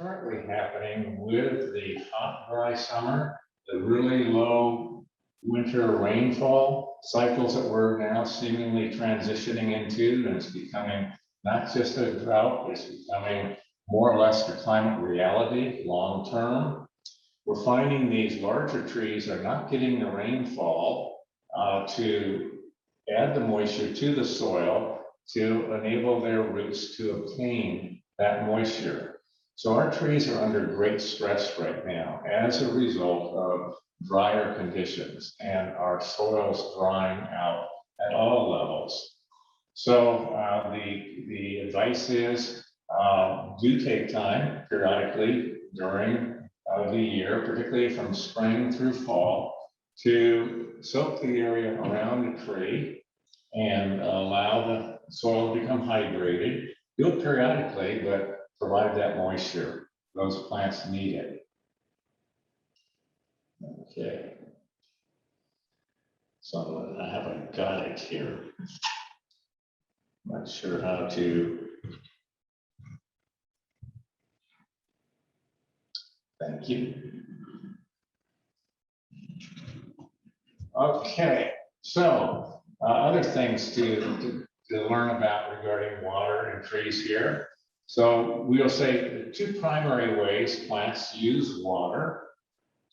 currently happening with the hot, dry summer, the really low winter rainfall cycles that we're now seemingly transitioning into, and it's becoming not just a drought, it's becoming more or less the climate reality long term. We're finding these larger trees are not getting the rainfall to add the moisture to the soil to enable their roots to obtain that moisture. So our trees are under great stress right now as a result of drier conditions and our soils drying out at all levels. So the advice is do take time periodically during the year, particularly from spring through fall, to soak the area around the tree and allow the soil to become hydrated. Do it periodically, but provide that moisture. Those plants need it. Okay. So I have a guide here. Not sure how to. Thank you. Okay, so other things to learn about regarding water and trees here. So we'll say the two primary ways plants use water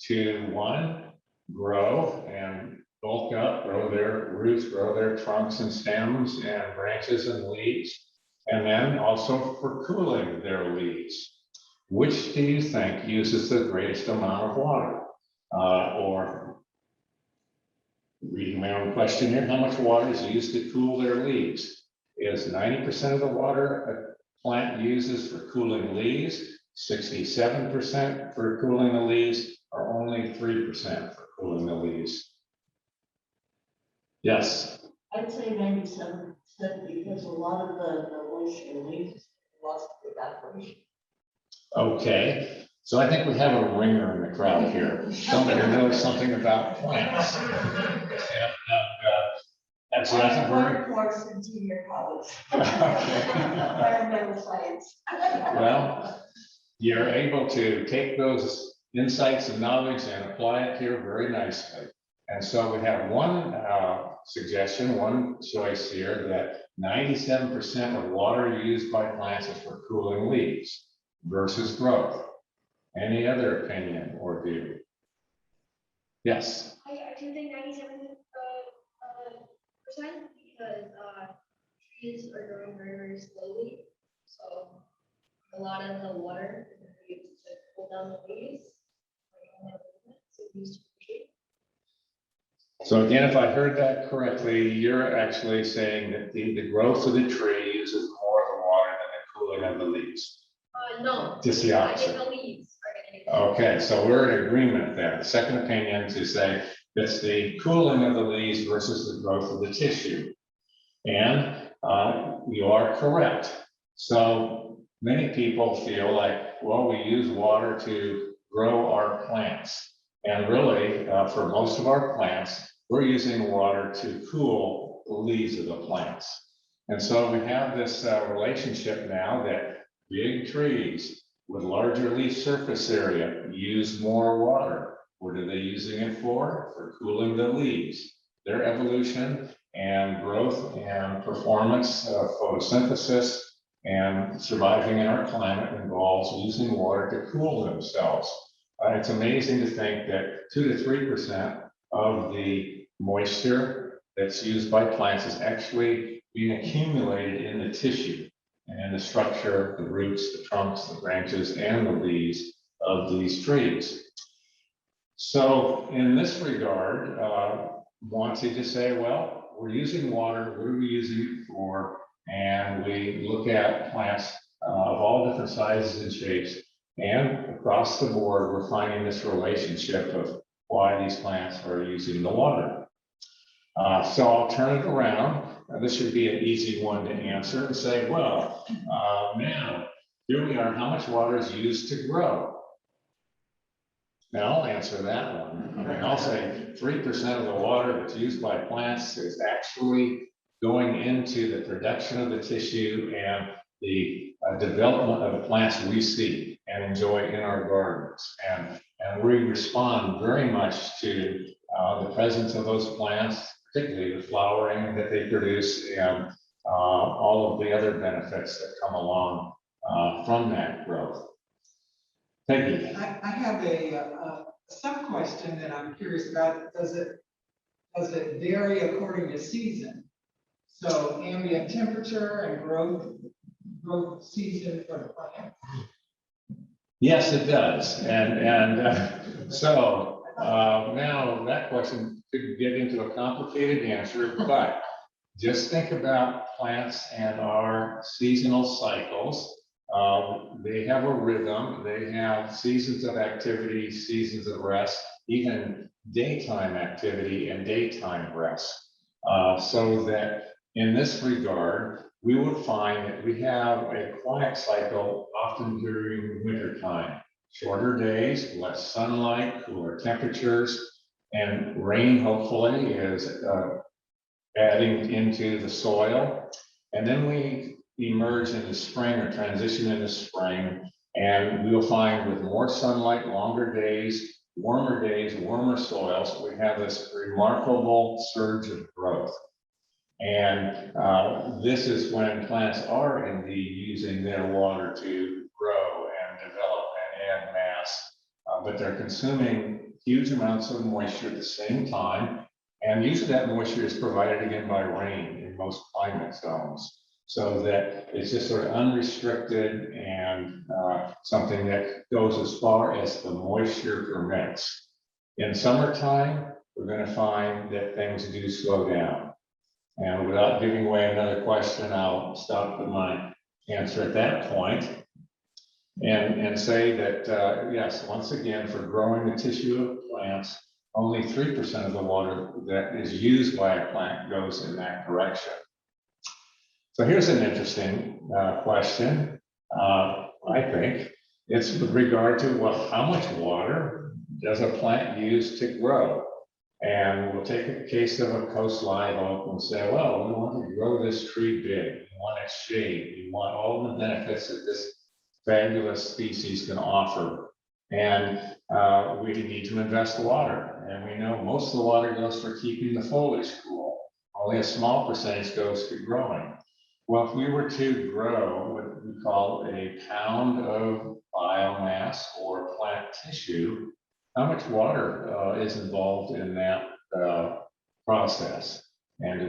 to, one, grow and bulk up, grow their roots, grow their trunks and stems and branches and leaves, and then also for cooling their leaves. Which do you think uses the greatest amount of water? Or reading my own question here, how much water is used to cool their leaves? Is 90% of the water a plant uses for cooling leaves, 67% for cooling the leaves, or only 3% for cooling the leaves? Yes? I'd say 97% because a lot of the moisture leaves lost to evaporation. Okay, so I think we have a ringer in the crowd here. Somebody knows something about plants. That's nothing for course in junior college. Environmental science. Well, you're able to take those insights and knowledge and apply it here very nicely. And so we have one suggestion, one choice here, that 97% of water used by plants is for cooling leaves versus growth. Any other opinion or view? Yes. I do think 97% because trees are growing very, very slowly. So a lot of the water is used to cool down the leaves. So again, if I heard that correctly, you're actually saying that the growth of the tree uses more of the water than the cooling of the leaves. No. Just the opposite. The leaves are getting. Okay, so we're in agreement there. Second opinion to say it's the cooling of the leaves versus the growth of the tissue. And you are correct. So many people feel like, well, we use water to grow our plants. And really, for most of our plants, we're using water to cool the leaves of the plants. And so we have this relationship now that big trees with larger leaf surface area use more water. What are they using it for? For cooling the leaves. Their evolution and growth and performance of photosynthesis and surviving in our climate involves using water to cool themselves. It's amazing to think that 2 to 3% of the moisture that's used by plants is actually being accumulated in the tissue and the structure, the roots, the trunks, the branches, and the leaves of these trees. So in this regard, wanted to say, well, we're using water, what are we using it for? And we look at plants of all different sizes and shapes, and across the board, we're finding this relationship of why these plants are using the water. So I'll turn it around. This should be an easy one to answer and say, well, now, here we are, how much water is used to grow? Now I'll answer that one. I mean, I'll say 3% of the water that's used by plants is actually going into the production of the tissue and the development of the plants we see. And and enjoy in our gardens. And we respond very much to the presence of those plants, particularly the flowering that they produce, and all of the other benefits that come along from that growth. Peggy. I have a sub-question that I'm curious about. Does it vary according to season? So ambient temperature and growth season for the plant? Yes, it does. And so now that question could get into a complicated answer, but just think about plants and our seasonal cycles. They have a rhythm, they have seasons of activity, seasons of rest, even daytime activity and daytime rest. So that in this regard, we would find that we have a quiet cycle often during winter time. Shorter days, less sunlight, cooler temperatures, and rain hopefully is adding into the soil. And then we emerge into spring or transition into spring, and we will find with more sunlight, longer days, warmer soils, we have this remarkable surge of growth. And this is when plants are indeed using their water to grow and develop and add mass, but they're consuming huge amounts of moisture at the same time. And usually that moisture is provided again by rain in most climate zones, so that it's just sort of unrestricted and something that goes as far as the moisture permits. In summertime, we're going to find that things do slow down. And without giving away another question, I'll stop with my answer at that point and say that, yes, once again, for growing the tissue of plants, only 3% of the water that is used by a plant goes in that direction. So here's an interesting question, I think. It's with regard to, well, how much water does a plant use to grow? And we'll take a case of a coast live oak and say, well, we want to grow this tree big. We want its shade. We want all the benefits that this fabulous species can offer. And we need to invest water. And we know most of the water goes for keeping the foliage cool. Only a small percentage goes to growing. Well, if we were to grow what we call a pound of biomass or plant tissue, how much water is involved in that process? And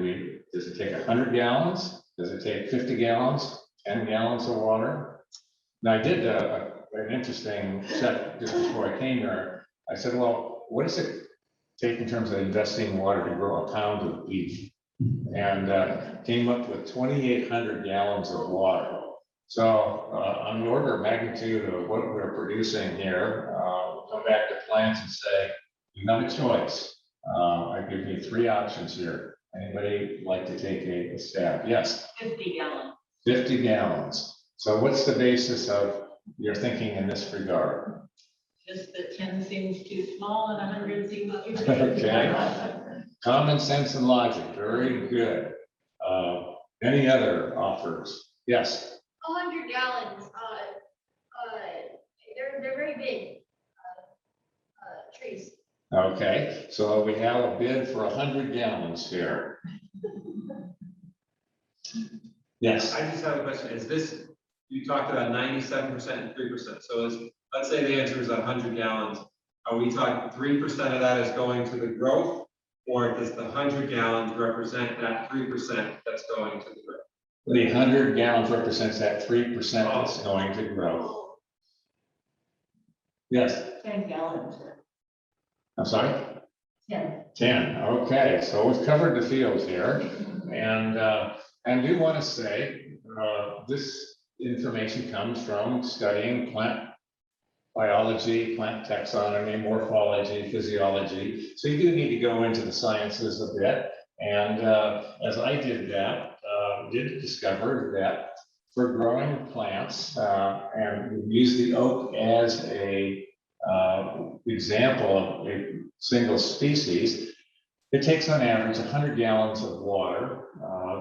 does it take 100 gallons? Does it take 50 gallons, 10 gallons of water? Now, I did an interesting check just before I came here. I said, well, what does it take in terms of investing water to grow a pound of beef? And came up with 2,800 gallons of water. So on the order of magnitude of what we're producing here, we'll come back to plants and say, you have a choice. I give you 3 options here. Anybody like to take a stab? Yes. 50 gallons. 50 gallons. So what's the basis of your thinking in this regard? Just that 10 seems too small and 100 seems too big. Okay. Common sense and logic, very good. Any other offers? Yes. 100 gallons. They're very big trees. Okay, so we have a bid for 100 gallons here. Yes. I just have a question. Is this, you talked about 97% and 3%. So let's say the answer is 100 gallons. Are we talking 3% of that is going to the growth? Or does the 100 gallons represent that 3% that's going to the growth? The 100 gallons represents that 3% that's going to growth. Yes. 10 gallons. I'm sorry? 10. 10. Okay, so we've covered the field here. And do want to say this information comes from studying plant biology, plant taxonomy, morphology, physiology. So you do need to go into the sciences a bit. And as I did that, did discover that for growing plants, and we use the oak as a example of a single species, it takes on average 100 gallons of water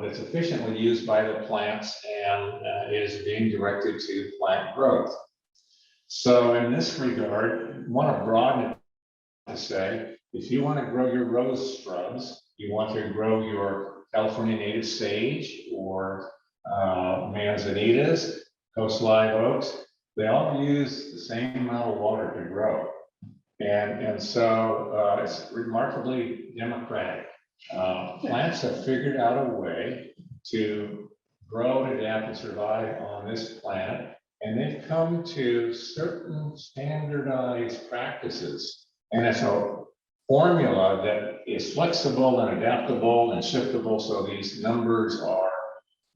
that's efficiently used by the plants and is being directed to plant growth. So in this regard, I want to broaden it to say, if you want to grow your rose shrubs, you want to grow your California native sage or manzanitas, coast live oaks, they all use the same amount of water to grow. And so it's remarkably democratic. Plants have figured out a way to grow, adapt, and survive on this planet, and they've come to certain standardized practices. And it's a formula that is flexible and adaptable and shiftable, so these numbers are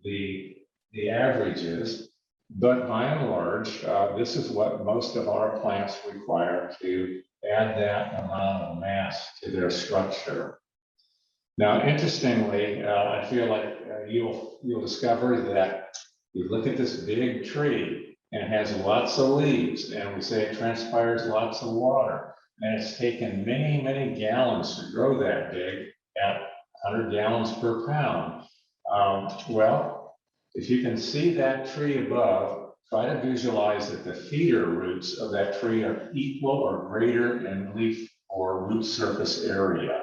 the averages. But by and large, this is what most of our plants require to add that amount of mass to their structure. Now, interestingly, I feel like you'll discover that you look at this big tree and it has lots of leaves, and we say it transpires lots of water. And it's taken many, many gallons to grow that big at 100 gallons per pound. Well, if you can see that tree above, try to visualize that the feeder roots of that tree are equal or greater in leaf or root surface area.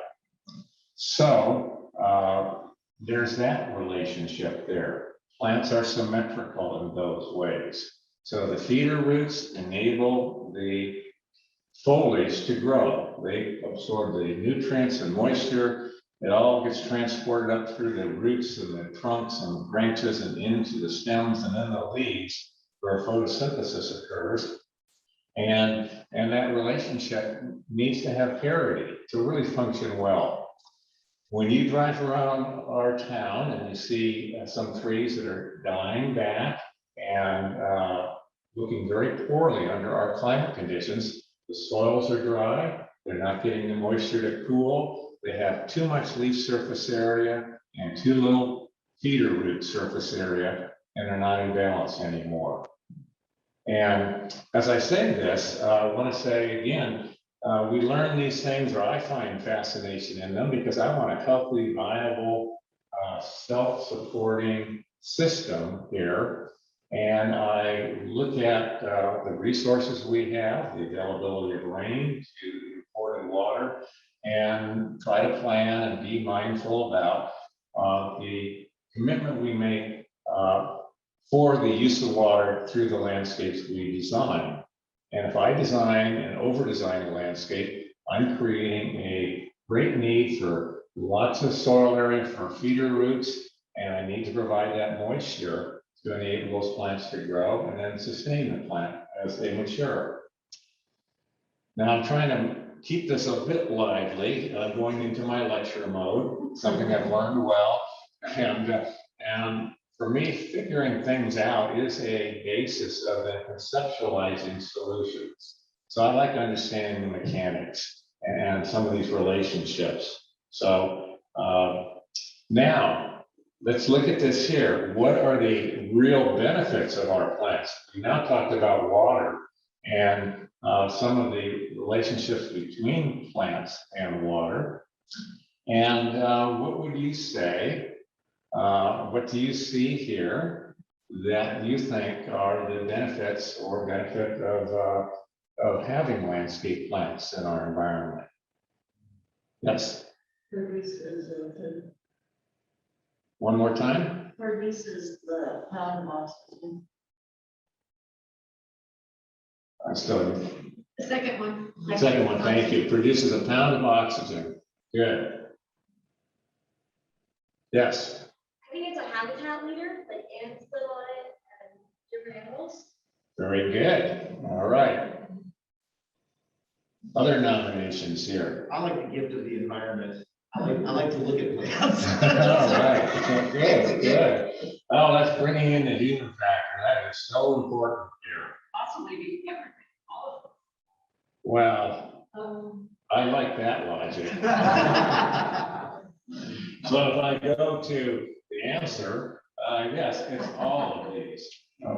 So there's that relationship there. Plants are symmetrical in those ways. So the feeder roots enable the foliage to grow. They absorb the nutrients and moisture. It all gets transported up through the roots and the trunks and the branches and into the stems and then the leaves where photosynthesis occurs. And that relationship needs to have parity to really function well. When you drive around our town and you see some trees that are dying back and looking very poorly under our climate conditions, the soils are dry, they're not getting the moisture to cool, they have too much leaf surface area and too little feeder root surface area, and they're not in balance anymore. And as I say this, I want to say again, we learn these things, or I find fascination in them, because I want a healthy, viable, self-supporting system here. And I look at the resources we have, the availability of rain to imported water, and try to plan and be mindful about the commitment we make for the use of water through the landscapes we design. And if I design and over-design a landscape, I'm creating a great need for lots of soil area for feeder roots, and I need to provide that moisture to enable those plants to grow and then sustain the plant as they mature. Now I'm trying to keep this a bit lively, going into my lecture mode, something I've learned well. And for me, figuring things out is a basis of conceptualizing solutions. So I like understanding the mechanics and some of these relationships. So now let's look at this here. What are the real benefits of our plants? We now talked about water and some of the relationships between plants and water. And what would you say? What do you see here that you think are the benefits or benefit of having landscape plants in our environment? Yes. Produces One more time. the pound of oxygen. I'm still. The second one. Second one, thank you. Produces a pound of oxygen. Good. Yes. I think it's a habitat leader, like ants live on it and different animals. Very good. All right. Other nominations here. I like the gift of the environment. I like to look at plants. All right. Good, good. Oh, that's bringing in the human factor. That is so important here. Possibly be everything, all of them. Well, I like that logic. So if I go to the answer, yes, it's all of these,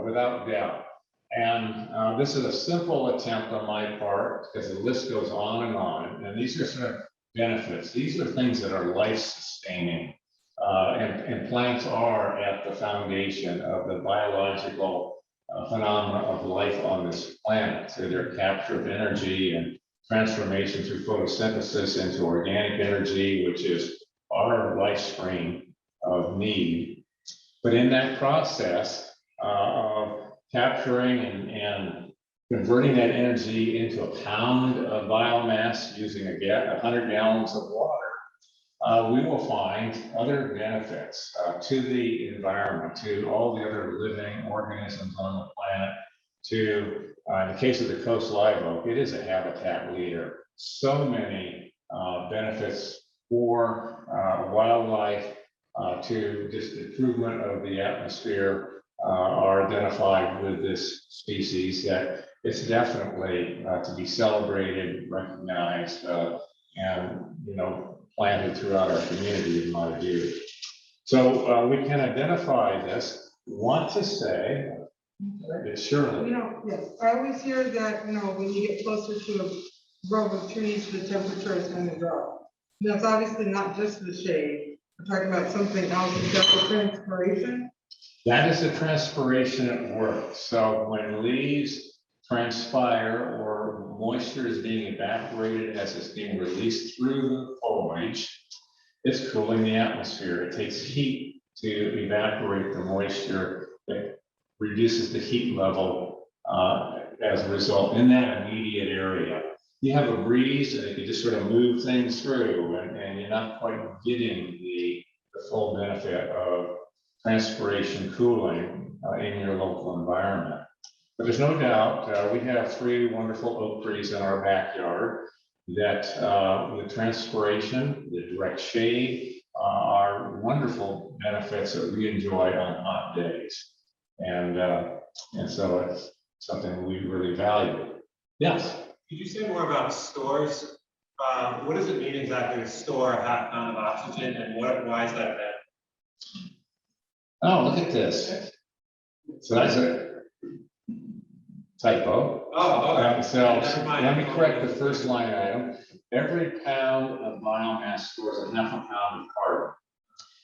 without doubt. And this is a simple attempt on my part because the list goes on and on. And these are sort of benefits. These are things that are life-sustaining. And plants are at the foundation of the biological phenomena of life on this planet through their capture of energy and transformation through photosynthesis into organic energy, which is our life stream of need. But in that process of capturing and converting that energy into a pound of biomass using 100 gallons of water, we will find other benefits to the environment, to all the other living organisms on the planet, to, in the case of the coast live oak, it is a habitat leader. So many benefits for wildlife, to just improvement of the atmosphere are identified with this species, that it's definitely to be celebrated, recognized, and, you know, planted throughout our community, in my view. So we can identify this. Want to say that surely. You know, yes, I always hear that, you know, when you get closer to a grove of trees, the temperature is going to drop. That's obviously not just the shade. We're talking about something else, is that the transpiration? That is the transpiration at work. So when leaves transpire or moisture is being evaporated as it's being released through the foliage, it's cooling the atmosphere. It takes heat to evaporate the moisture. It reduces the heat level as a result in that immediate area. You have a breeze and it can just sort of move things through, and you're not quite getting the full benefit of transpiration cooling in your local environment. But there's no doubt we have 3 wonderful oak trees in our backyard that the transpiration, the direct shade are wonderful benefits that we enjoy on hot days. And so it's something we really value. Yes. Could you say more about stores? What does it mean exactly to store a half pound of oxygen, and why is that bad? Oh, look at this. So that's a typo. Oh, okay. So Never mind. let me correct the first line item. Every pound of biomass stores a half a pound of carbon.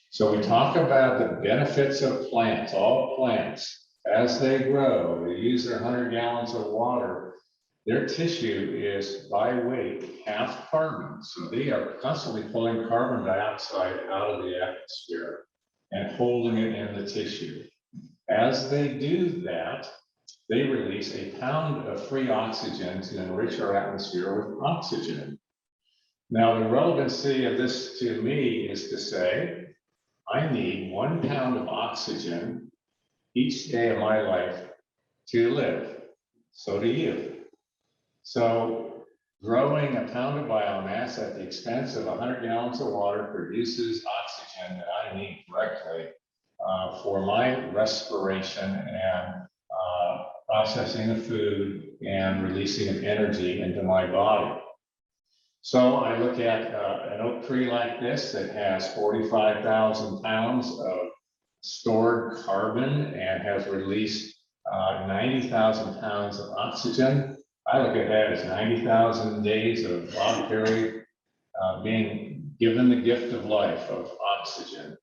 So we talk about the benefits of plants, all plants, as they grow, they use their 100 gallons of water. Their tissue is by weight half carbon. So they are constantly pulling carbon dioxide out of the atmosphere and holding it in the tissue. As they do that, they release a pound of free oxygen to enrich our atmosphere with oxygen. Now, the relevancy of this to me is to say, I need 1 pound of oxygen each day of my life to live. So do you. So growing a pound of biomass at the expense of 100 gallons of water produces oxygen that I need directly for my respiration and processing of food and releasing of energy into my body. So I look at an oak tree like this that has 45,000 pounds of stored carbon and has released 90,000 pounds of oxygen. I look at that as 90,000 days of voluntary being given the gift of life of oxygen.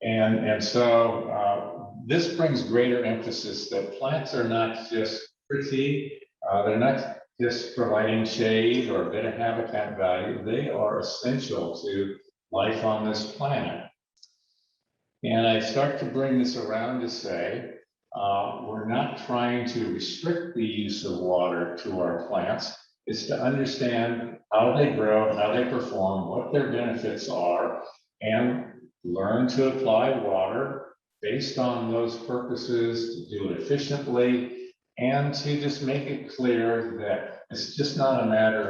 And so this brings greater emphasis that plants are not just pretty, they're not just providing shade or a bit of habitat value, they are essential to life on this planet. And I start to bring this around to say, we're not trying to restrict the use of water to our plants. It's to understand how they grow, how they perform, what their benefits are, and learn to apply water based on those purposes, to do it efficiently, and to just make it clear that it's just not a matter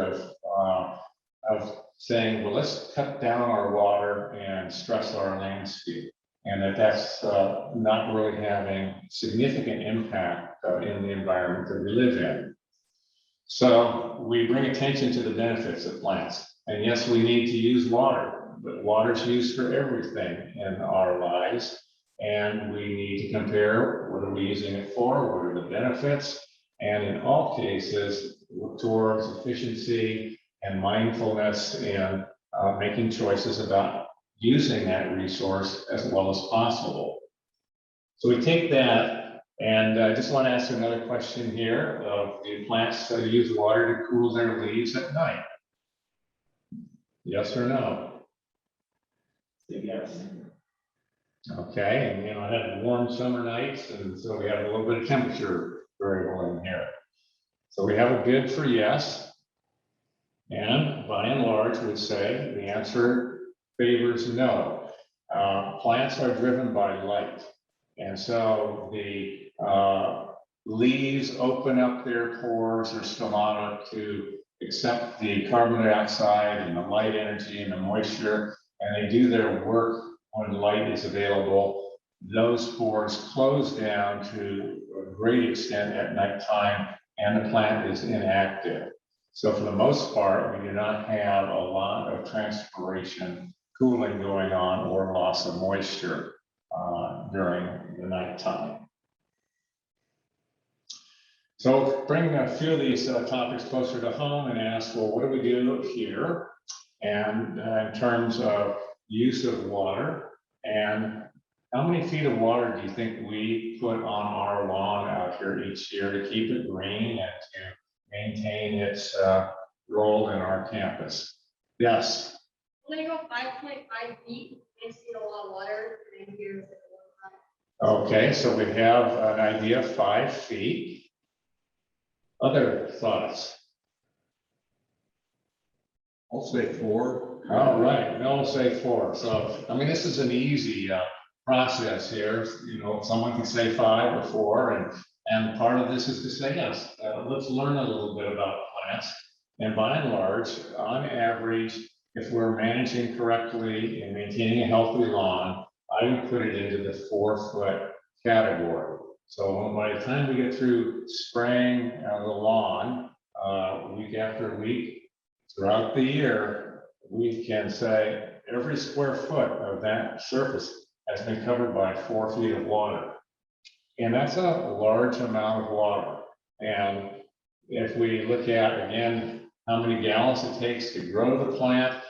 of saying, well, let's cut down our water and stress our landscape. And that's not really having significant impact in the environment that we live in. So we bring attention to the benefits of plants. And yes, we need to use water, but water is used for everything in our lives. And we need to compare, what are we using it for? What are the benefits? And in all cases, look towards efficiency and mindfulness in making choices about using that resource as well as possible. So we take that And I just want to ask another question here. Do plants use water to cool their leaves at night? Yes or no? Yes. Okay, and I had warm summer nights, and so we have a little bit of temperature variable in here. So we have a good for yes. And by and large, would say the answer favors no. Plants are driven by light. And so the leaves open up their pores or stomata to accept the carbon dioxide and the light energy and the moisture, and they do their work when light is available. Those pores close down to a great extent at nighttime, and the plant is inactive. So for the most part, we do not have a lot of transpiration, cooling going on, or loss of moisture during the nighttime. So bring a few of these topics closer to home and ask, well, what do we do here? And in terms of use of water, and how many feet of water do you think we put on our lawn out here each year to keep it green and to maintain its role in our campus? Yes. I'm gonna go 5.5 feet. I've seen a lot of water in here. Okay, so we have an idea of 5 feet. Other thoughts? I'll say 4. All right, no, say 4. So, I mean, this is an easy process here. Someone can say 5 or 4, and part of this is to say, yes, let's learn a little bit about plants. And by and large, on average, if we're managing correctly and maintaining a healthy lawn, I would put it into the 4-foot category. So by the time we get through spraying the lawn, week after week, throughout the year, we can say every square foot of that surface has been covered by 4 feet of water. And that's a large amount of water. And if we look at, again, how many gallons it takes to grow the plant,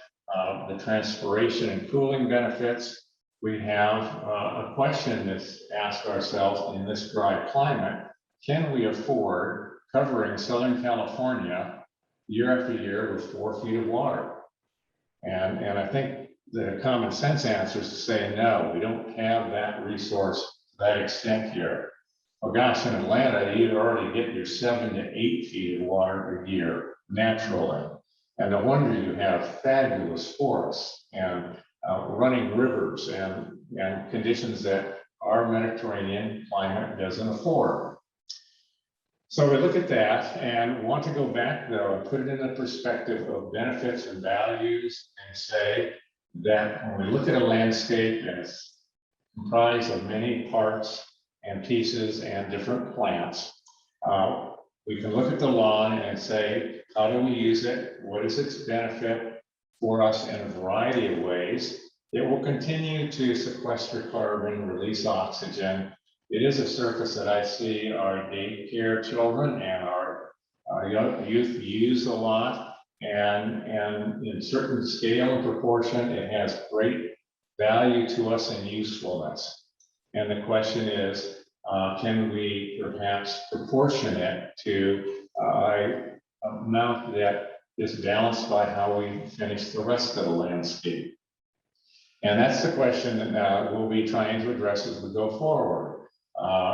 the transpiration and cooling benefits, we have a question that's asked ourselves in this dry climate: can we afford covering Southern California year after year with 4 feet of water? And I think the common sense answer is to say no, we don't have that resource to that extent here. Oh gosh, in Atlanta, you already get your 7 to 8 feet of water a year naturally. And no wonder you have fabulous forests and running rivers and conditions that our Mediterranean climate doesn't afford. So we look at that and want to go back though and put it in the perspective of benefits and values and say that when we look at a landscape and it's comprised of many parts and pieces and different plants, we can look at the lawn and say, how do we use it? What is its benefit for us in a variety of ways? It will continue to sequester carbon, release oxygen. It is a surface that I see our daycare children and our young youth use a lot. And in certain scale and proportion, it has great value to us and usefulness. And the question is, can we perhaps proportion it to an amount that is balanced by how we finish the rest of the landscape? And that's the question that we'll be trying to address as we go forward.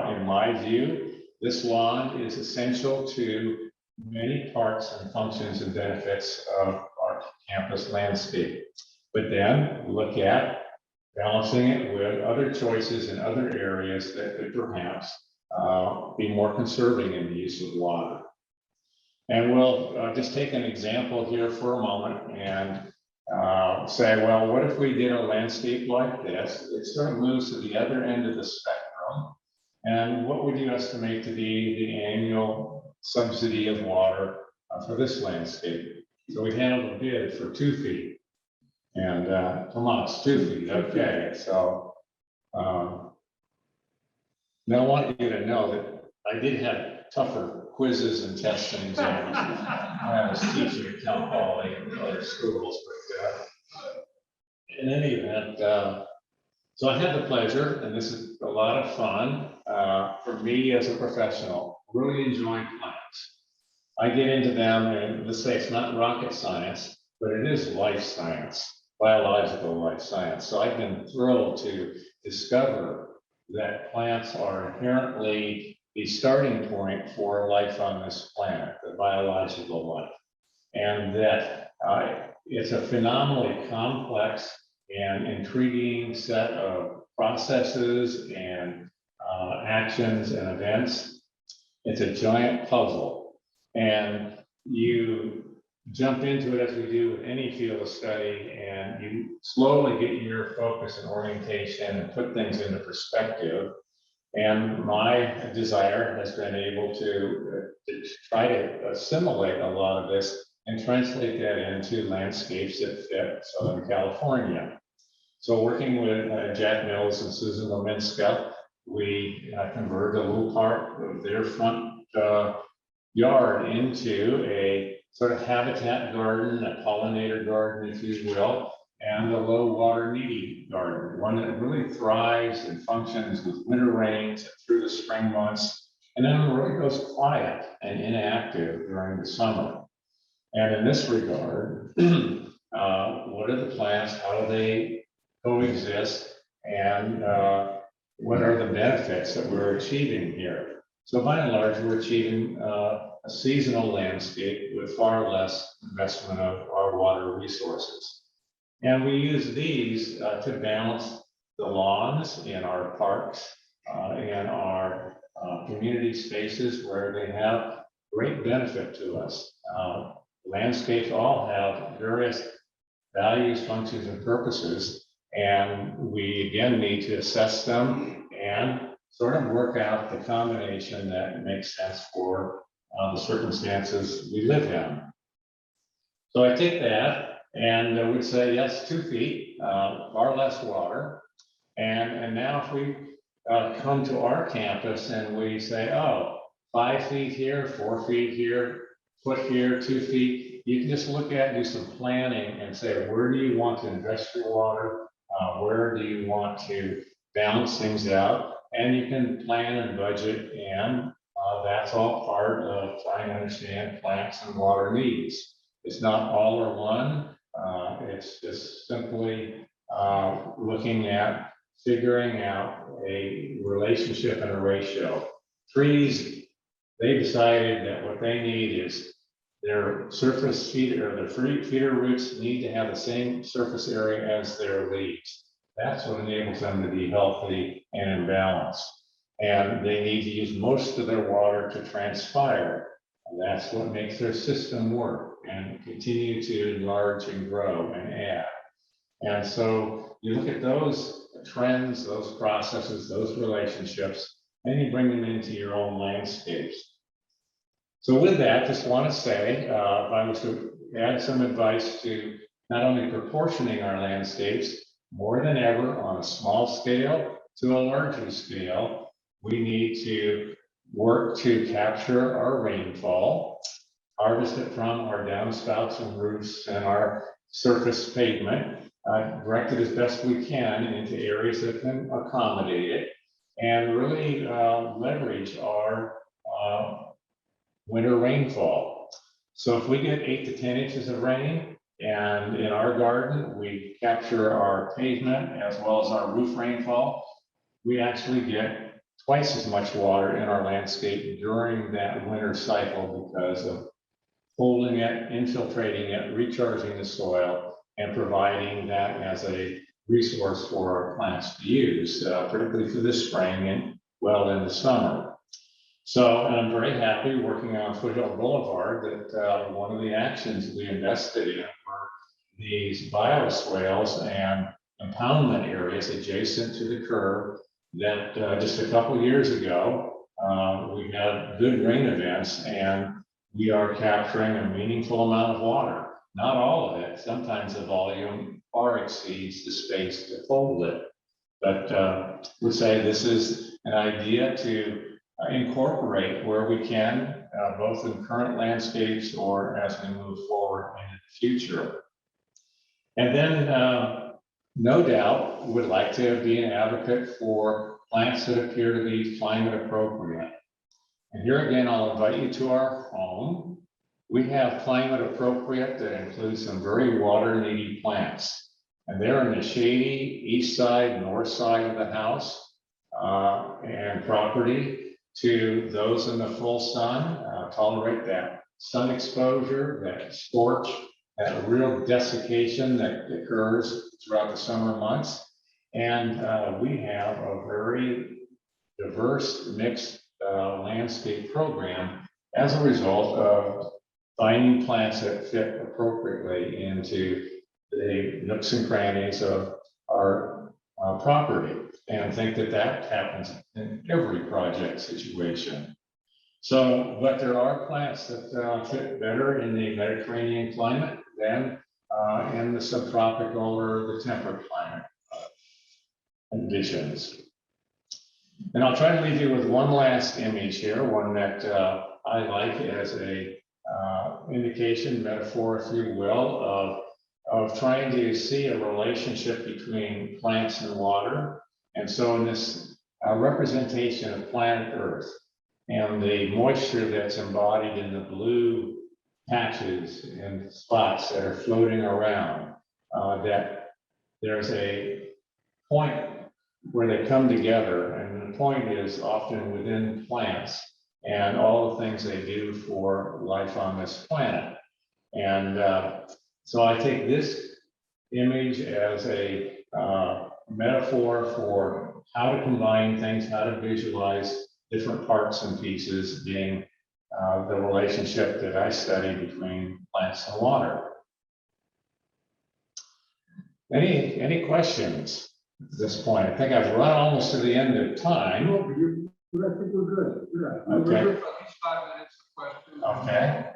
In my view, this lawn is essential to many parts and functions and benefits of our campus landscape. But then look at balancing it with other choices in other areas that could perhaps be more conserving in the use of water. And we'll just take an example here for a moment and say, well, what if we did a landscape like this? It sort of moves to the other end of the spectrum. And what would you estimate to be the annual subsidy of water for this landscape? So we handled a bid for 2 feet. And come on, it's 2 feet, okay. So now I want you to know that I did have tougher quizzes and tests and exams when I was teaching at Cal Poly and other schools, but in any event, So I had the pleasure, and this is a lot of fun for me as a professional, really enjoying plants. I get into them, and let's say it's not rocket science, but it is life science, biological life science. So I've been thrilled to discover that plants are inherently the starting point for life on this planet, the biological life, and that it's a phenomenally complex and intriguing set of processes and actions and events. It's a giant puzzle, and you jump into it as we do with any field of study, and you slowly get your focus and orientation and put things into perspective. And my desire has been able to try to assimilate a lot of this and translate that into landscapes that fit Southern California. So working with Jack Mills and Susan Lominska, we converted a little part of their front yard into a sort of habitat garden, a pollinator garden, if you will, and a low water needy garden, one that really thrives and functions with winter rains and through the spring months, and then really goes quiet and inactive during the summer. And in this regard, what are the plants, how do they coexist, and what are the benefits that we're achieving here? So by and large, we're achieving a seasonal landscape with far less investment of our water resources. And we use these to balance the lawns in our parks, in our community spaces where they have great benefit to us. Landscapes all have various values, functions, and purposes, and we again need to assess them and sort of work out the combination that makes sense for the circumstances we live in. So I take that and I would say, yes, 2 feet, far less water. And now if we come to our campus and we say, oh, 5 feet here, 4 feet here, foot here, 2 feet, you can just look at, do some planning and say, where do you want to invest your water? Where do you want to balance things out? And you can plan and budget, and that's all part of trying to understand plants and water needs. It's not all or one. It's just simply looking at figuring out a relationship and a ratio. Trees, they decided that what they need is their surface feeder, or their feeder roots need to have the same surface area as their leaves. That's what enables them to be healthy and in balance. And they need to use most of their water to transpire. And that's what makes their system work and continue to enlarge and grow and add. And so you look at those trends, those processes, those relationships, and you bring them into your own landscapes. So with that, just want to say, if I was to add some advice to not only proportioning our landscapes, more than ever on a small scale to a larger scale, we need to work to capture our rainfall, harvest it from our downspouts and roofs and our surface pavement, direct it as best we can into areas that can accommodate it, and really leverage our winter rainfall. So if we get 8 to 10 inches of rain, and in our garden, we capture our pavement as well as our roof rainfall, we actually get twice as much water in our landscape during that winter cycle because of holding it, infiltrating it, recharging the soil, and providing that as a resource for our plants to use, particularly for this spring and well into summer. So I'm very happy working on Foothill Boulevard that one of the actions we invested in were these bioswales and impoundment areas adjacent to the curb that just a couple years ago, we had good rain events and we are capturing a meaningful amount of water. Not all of it, sometimes the volume far exceeds the space to hold it. But we'll say this is an idea to incorporate where we can, both in current landscapes or as we move forward into the future. And then no doubt would like to be an advocate for plants that appear to be climate appropriate. And here again, I'll invite you to our home. We have climate appropriate that includes some very water needy plants. And they're in the shady east side, north side of the house and property, to those in the full sun, tolerate that sun exposure, that scorch, that real desiccation that occurs throughout the summer months. And we have a very diverse mixed landscape program as a result of finding plants that fit appropriately into the nooks and crannies of our property. And I think that that happens in every project situation. So, but there are plants that fit better in the Mediterranean climate than in the subtropical or the temperate climate conditions. And I'll try to leave you with one last image here, one that I like as a indication, metaphor, if you will, of trying to see a relationship between plants and water. And so in this representation of planet Earth and the moisture that's embodied in the blue patches and spots that are floating around, that there's a point where they come together, and the point is often within plants and all the things they do for life on this planet. And so I take this image as a metaphor for how to combine things, how to visualize different parts and pieces, being the relationship that I study between plants and water. Any questions at this point? I think I've run almost to the end of time. I think we're good. Yeah. Okay. We're good for at least 5 minutes of questions. Okay.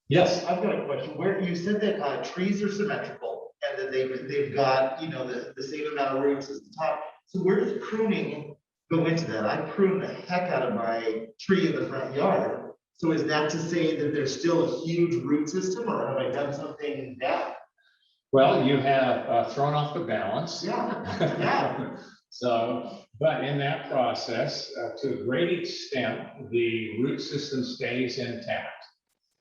Yes. I've got a question. Where you said that trees are symmetrical and that they've got, you know, the same amount of roots as the top. So where does pruning go into that? I prune the heck out of my tree in the front yard. So is that to say that there's still a huge root system, or have I done something bad? Well, you have thrown off the balance. Yeah, yeah. So, but in that process, to a great extent, the root system stays intact.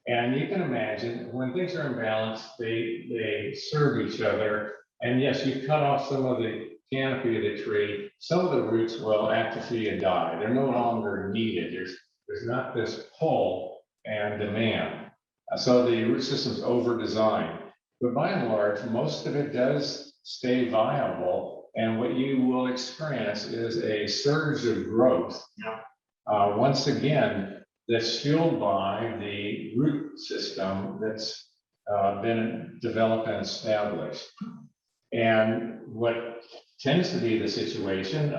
And you can imagine when things are in balance, they serve each other. And yes, you cut off some of the canopy of the tree, some of the roots will atrophy and die. They're no longer needed. There's not this pull and demand. So the root system's over-designed. But by and large, most of it does stay viable. And what you will experience is a surge of growth. Yeah. Once again, that's fueled by the root system that's been developed and established. And what tends to be the situation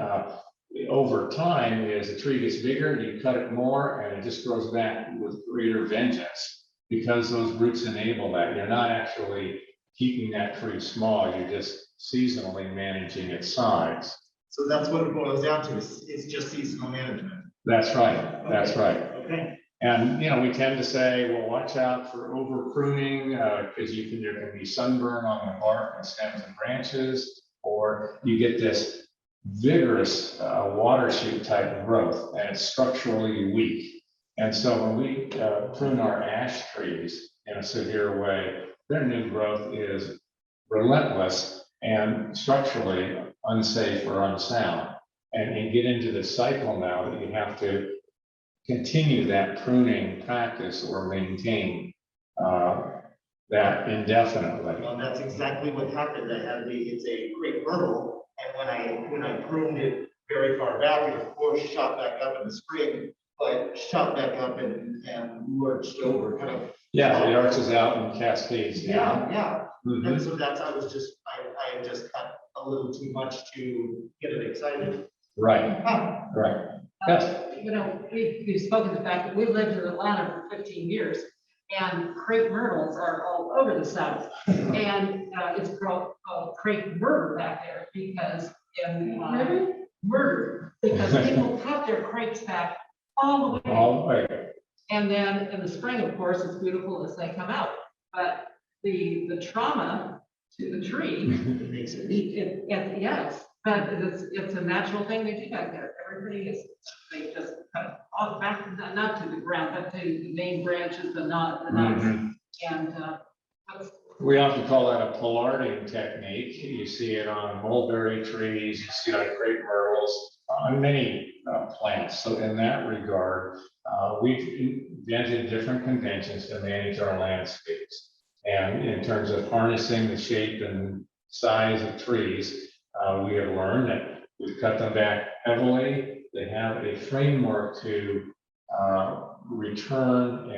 over time is the tree gets bigger, you cut it more, and it just grows back with greater vengeance because those roots enable that. You're not actually keeping that tree small, you're just seasonally managing its size. So that's what it boils down to, is just seasonal management. That's right, that's right. Okay. And, you know, we tend to say, well, watch out for over pruning because there can be sunburn on the bark and stems and branches, or you get this vigorous water shoot type of growth and it's structurally weak. And so when we prune our ash trees in a severe way, their new growth is relentless and structurally unsafe or unsound. And you get into the cycle now that you have to continue that pruning practice or maintain that indefinitely. Well, that's exactly what happened. It's a great myrtle, and when I pruned it very far back, it of course shot back up in the spring, but shot back up and lurched over, kind of. Yeah, it arches out and cascades down. Yeah. Mhm. And so that's, I had just cut a little too much to get it excited. Right, Ah, right. Yes. You know, we've spoken the fact that we lived in Atlanta for 15 years, and crepe myrtles are all over the South. And it's called crepe murder back there because murder, because people cut their crepes back all the way. All the way. And then in the spring, of course, it's beautiful as they come out. But the trauma to the tree. It makes it neat. Yes, but it's a natural thing they do back there. Everybody is, they just cut off back, not to the ground, but to the main branches, the nuts. Mhm. And, what's- We often call that a pollarding technique. You see it on mulberry trees, you see it on crepe myrtles, on many plants. So in that regard, we've invented different conventions to manage our landscapes. And in terms of harnessing the shape and size of trees, we have learned that we've cut them back heavily. They have a framework to return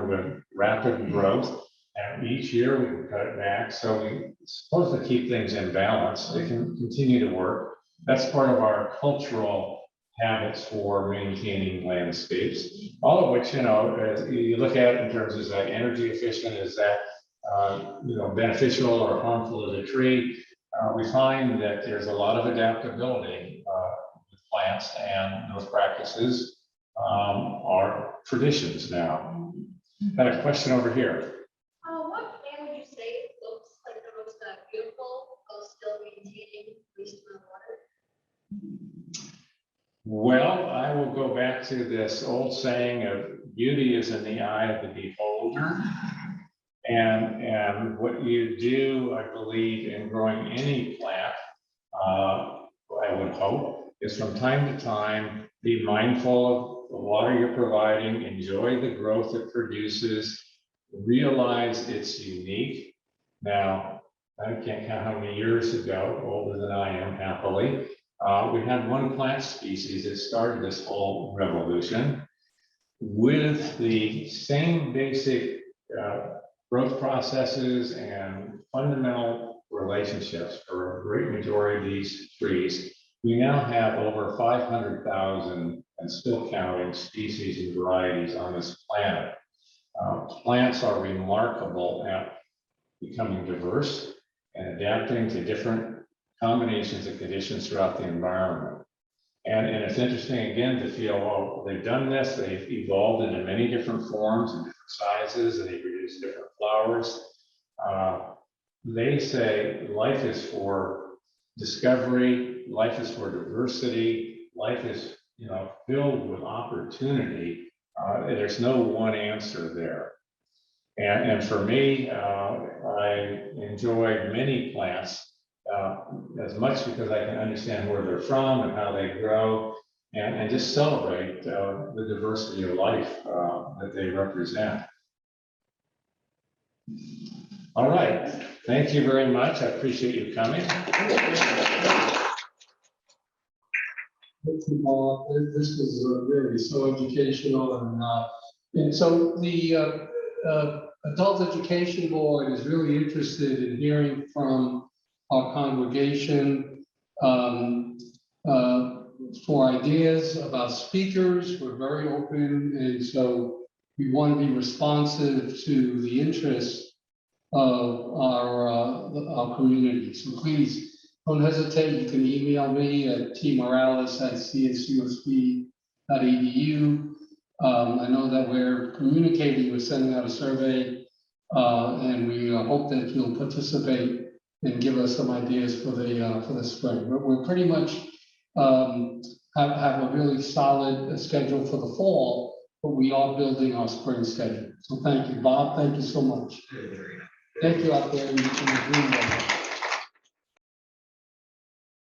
with rapid growth. And each year we can cut it back. So we're supposed to keep things in balance. They can continue to work. That's part of our cultural habits for maintaining landscapes. All of which, as you look at it in terms of like energy efficient, is that beneficial or harmful to the tree? We find that there's a lot of adaptability with plants, and those practices are traditions now. Got a question over here. What plant would you say looks like the most beautiful, while still maintaining waste of water? Well, I will go back to this old saying of beauty is in the eye of the beholder. And what you do, I believe, in growing any plant, I would hope, is from time to time, be mindful of the water you're providing, enjoy the growth it produces, realize it's unique. Now, I can't count how many years ago, older than I am happily, we had one plant species that started this whole revolution with the same basic growth processes and fundamental relationships for a great majority of these trees. We now have over 500,000 and still counting species and varieties on this planet. Plants are remarkable at becoming diverse and adapting to different combinations of conditions throughout the environment. And it's interesting, again, to feel, well, they've done this, they've evolved into many different forms and different sizes, and they produce different flowers. They say life is for discovery, life is for diversity, life is, filled with opportunity. There's no one answer there. And for me, I enjoy many plants as much because I can understand where they're from and how they grow, and just celebrate the diversity of life that they represent. All right, thank you very much. I appreciate you coming. This was really so educational, and so the Adult Education Board is really interested in hearing from our congregation for ideas about speakers. We're very open, and so we want to be responsive to the interests of our community. So please don't hesitate. You can email me at tmorales@csusb.edu. I know that we're communicating, we're sending out a survey, and we hope that you'll participate and give us some ideas for the spring. We're pretty much have a really solid schedule for the fall, but we are building our spring schedule. So thank you, Bob. Thank you so much. Thank you out there in the room.